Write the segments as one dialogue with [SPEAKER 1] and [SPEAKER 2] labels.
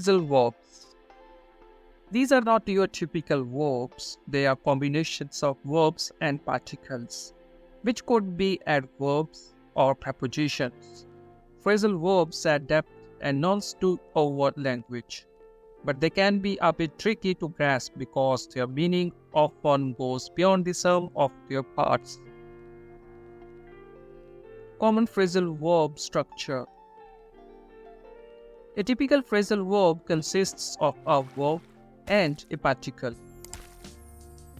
[SPEAKER 1] Phrasal verbs. These are not your typical verbs, they are combinations of verbs and particles, which could be adverbs or prepositions. Phrasal verbs add depth and nuance to our language, but they can be a bit tricky to grasp because their meaning often goes beyond the sum of their parts. Common phrasal verb structure. A typical phrasal verb consists of a verb and a particle.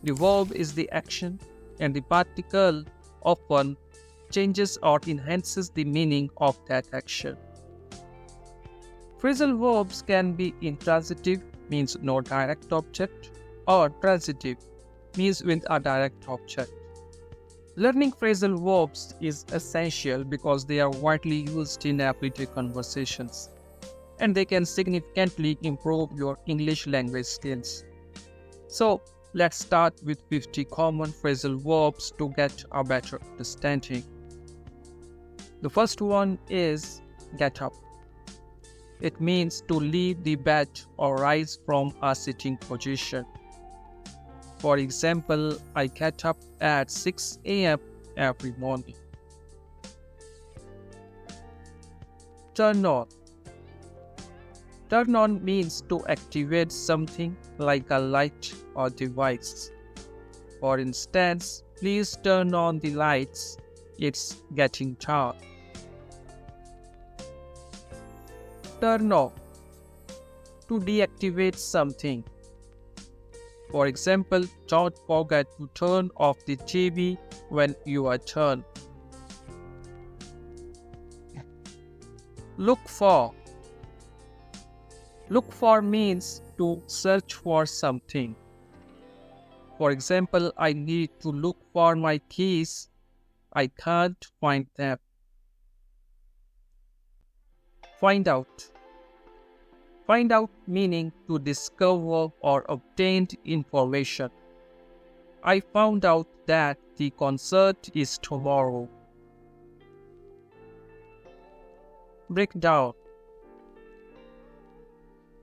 [SPEAKER 1] The verb is the action, and the particle often changes or enhances the meaning of that action. Phrasal verbs can be intransitive, means no direct object, or transitive, means with a direct object. Learning phrasal verbs is essential because they are widely used in everyday conversations, and they can significantly improve your English language skills. So, let's start with 50 common phrasal verbs to get a better understanding. The first one is get up. It means to leave the bed or rise from a sitting position. For example, I get up at 6 a.m. every morning. Turn on. Turn on means to activate something like a light or device. For instance, please turn on the lights, it's getting dark. Turn off. To deactivate something. For example, don't forget to turn off the TV when you are done. Look for. Look for means to search for something. For example, I need to look for my keys. I can't find them. Find out. Find out meaning to discover or obtain information. I found out that the concert is tomorrow. Break down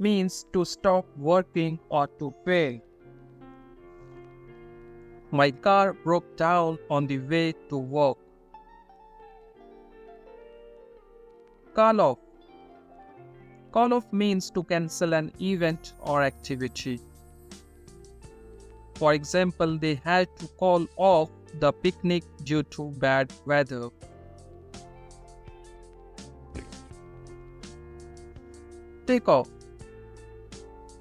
[SPEAKER 1] means to stop working or to fail. My car broke down on the way to work. Call off. Call off means to cancel an event or activity. For example, they had to call off the picnic due to bad weather. Take off.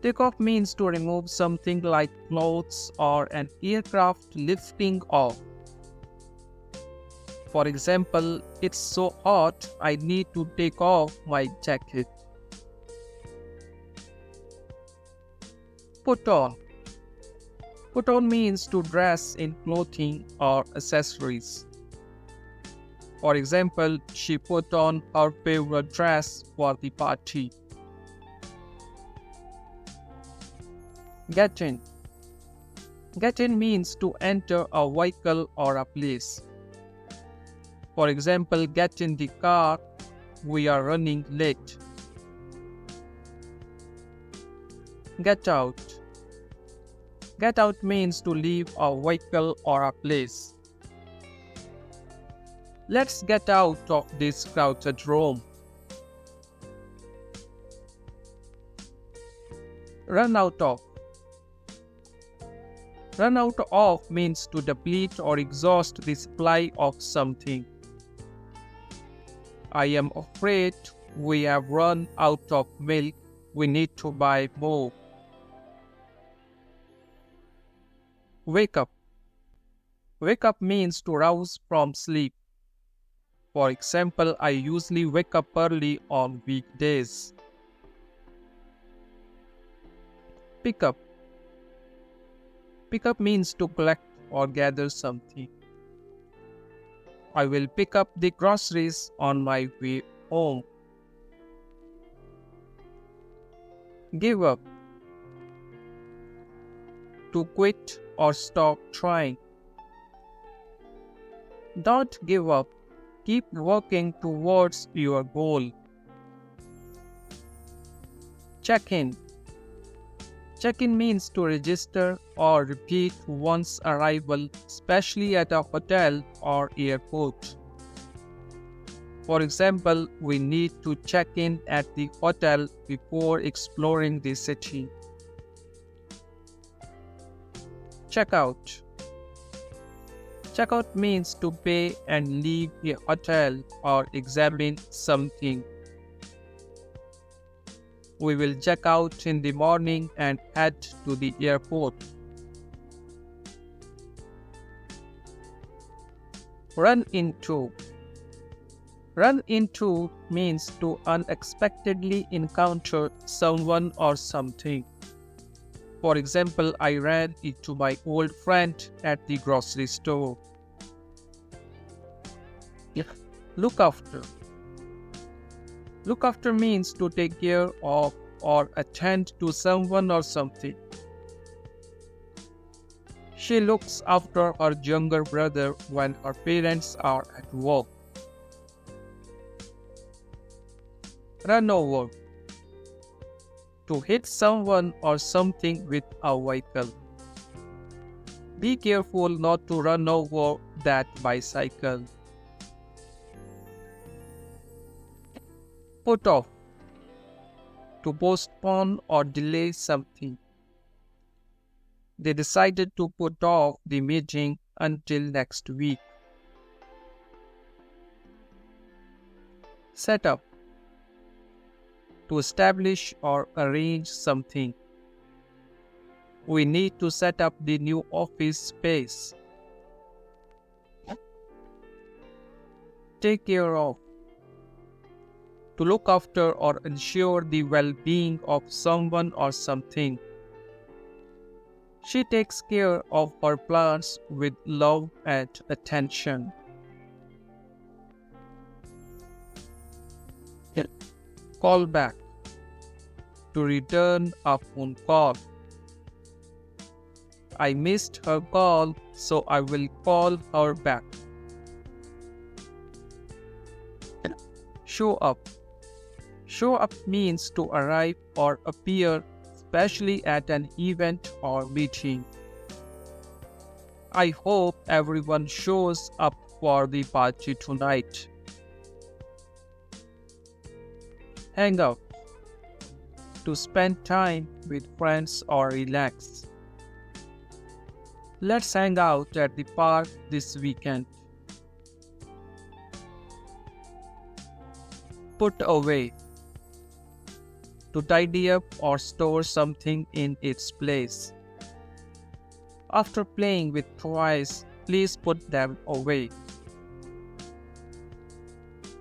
[SPEAKER 1] Take off means to remove something like clothes or an aircraft lifting off. For example, it's so hot I need to take off my jacket. Put on. Put on means to dress in clothing or accessories. For example, she put on her favorite dress for the party. Get in. Get in means to enter a vehicle or a place. For example, get in the car, we are running late. Get out. Get out means to leave a vehicle or a place. Let's get out of this crowded room. Run out of. Run out of means to deplete or exhaust the supply of something. I am afraid we have run out of milk. We need to buy more. Wake up. Wake up means to rouse from sleep. For example, I usually wake up early on weekdays. Pick up. Pick up means to collect or gather something. I will pick up the groceries on my way home. Give up. To quit or stop trying. Don't give up. Keep working towards your goal. Check-in. Check-in means to register or repeat one's arrival, especially at a hotel or airport. For example, we need to check in at the hotel before exploring the city. Check out. Check out means to pay and leave a hotel or examine something. We will check out in the morning and head to the airport. Run into. Run into means to unexpectedly encounter someone or something. For example, I ran into my old friend at the grocery store. Look after. Look after means to take care of or attend to someone or something. She looks after her younger brother when her parents are at work. Run over. To hit someone or something with a vehicle. Be careful not to run over that bicycle. Put off. To postpone or delay something. They decided to put off the meeting until next week. Set up. To establish or arrange something. We need to set up the new office space. Take care of. To look after or ensure the well-being of someone or something. She takes care of her plants with love and attention. Call back. To return a phone call. I missed her call, so I will call her back. Show up. Show up means to arrive or appear, especially at an event or meeting. I hope everyone shows up for the party tonight. Hang out. To spend time with friends or relax. Let's hang out at the park this weekend. Put away. To tidy up or store something in its place. After playing with toys, please put them away.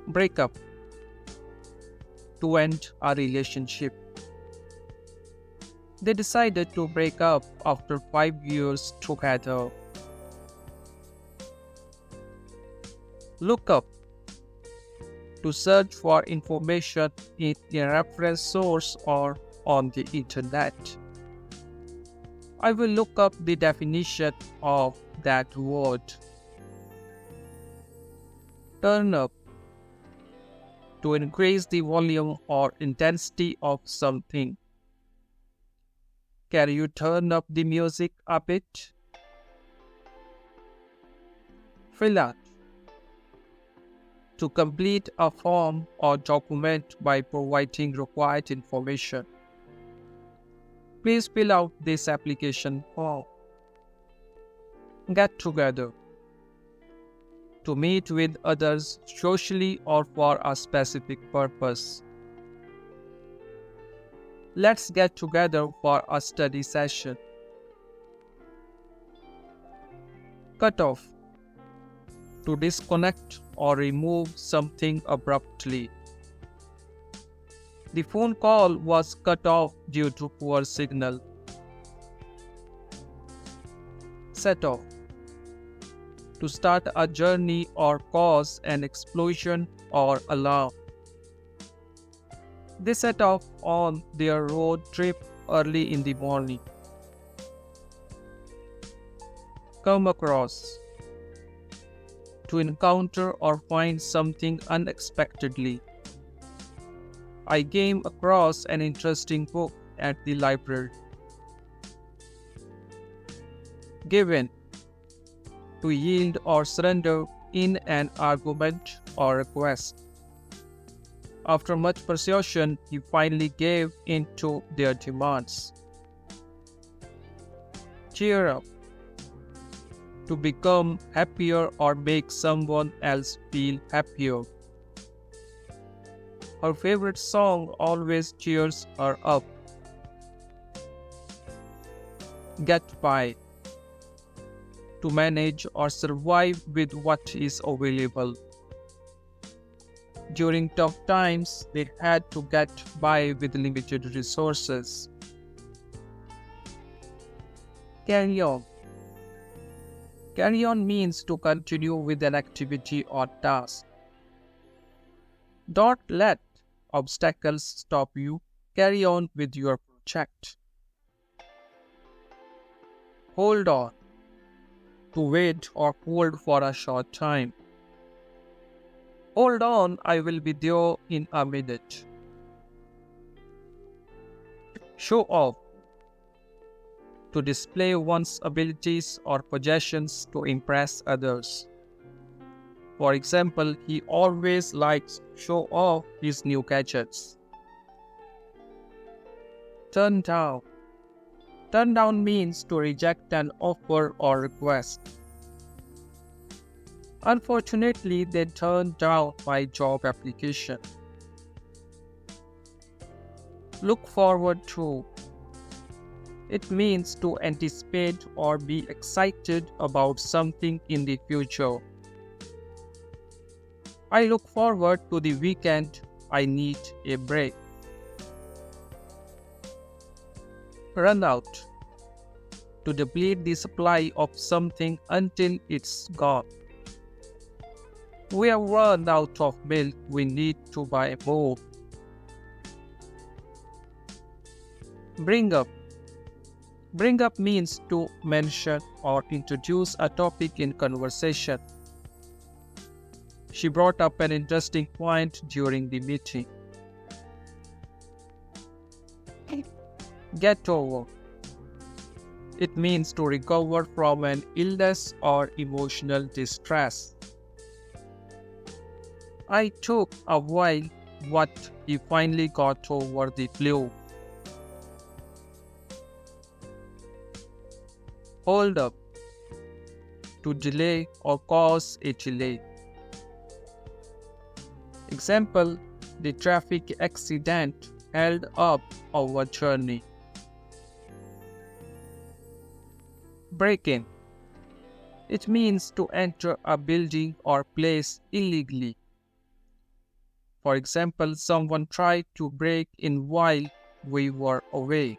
[SPEAKER 1] Break up. To end a relationship. They decided to break up after 5 years together. Look up. To search for information in a reference source or on the internet. I will look up the definition of that word. Turn up. To increase the volume or intensity of something. Can you turn up the music a bit? Fill out. To complete a form or document by providing required information. Please fill out this application form. Get together. To meet with others socially or for a specific purpose. Let's get together for a study session. Cut off. To disconnect or remove something abruptly. The phone call was cut off due to poor signal. Set off. To start a journey or cause an explosion or alarm. They set off on their road trip early in the morning. Come across. To encounter or find something unexpectedly. I came across an interesting book at the library. Given, to yield or surrender in an argument or request. After much persuasion, he finally gave in to their demands. Cheer up. To become happier or make someone else feel happier. Her favorite song always cheers her up. Get by. To manage or survive with what is available. During tough times, they had to get by with limited resources. Carry on. Carry on means to continue with an activity or task. Don't let obstacles stop you. Carry on with your project. Hold on. To wait or hold for a short time. Hold on, I will be there in a minute. Show off. To display one's abilities or possessions to impress others. For example, he always likes to show off his new gadgets. Turn down. Turn down means to reject an offer or request. Unfortunately, they turned down my job application. Look forward to. It means to anticipate or be excited about something in the future. I look forward to the weekend. I need a break. Run out. To deplete the supply of something until it's gone. We have run out of milk, we need to buy more. Bring up. Bring up means to mention or introduce a topic in conversation. She brought up an interesting point during the meeting. Get over. It means to recover from an illness or emotional distress. I took a while, but he finally got over the flu. Hold up. To delay or cause a delay. Example, the traffic accident held up our journey. Break in. It means to enter a building or place illegally. For example, someone tried to break in while we were away.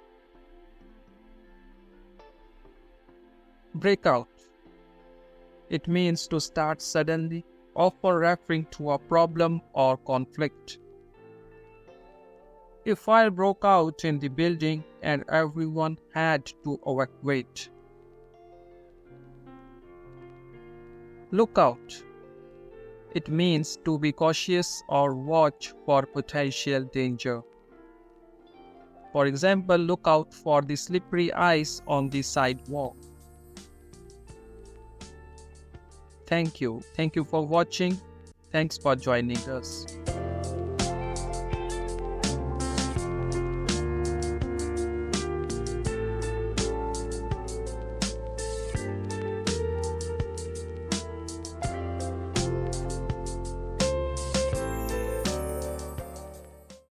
[SPEAKER 1] Break out. It means to start suddenly, often referring to a problem or conflict. A fire broke out in the building and everyone had to evacuate. Look out. It means to be cautious or watch for potential danger. For example, look out for the slippery ice on the sidewalk. Thank you. Thank you for watching. Thanks for joining us.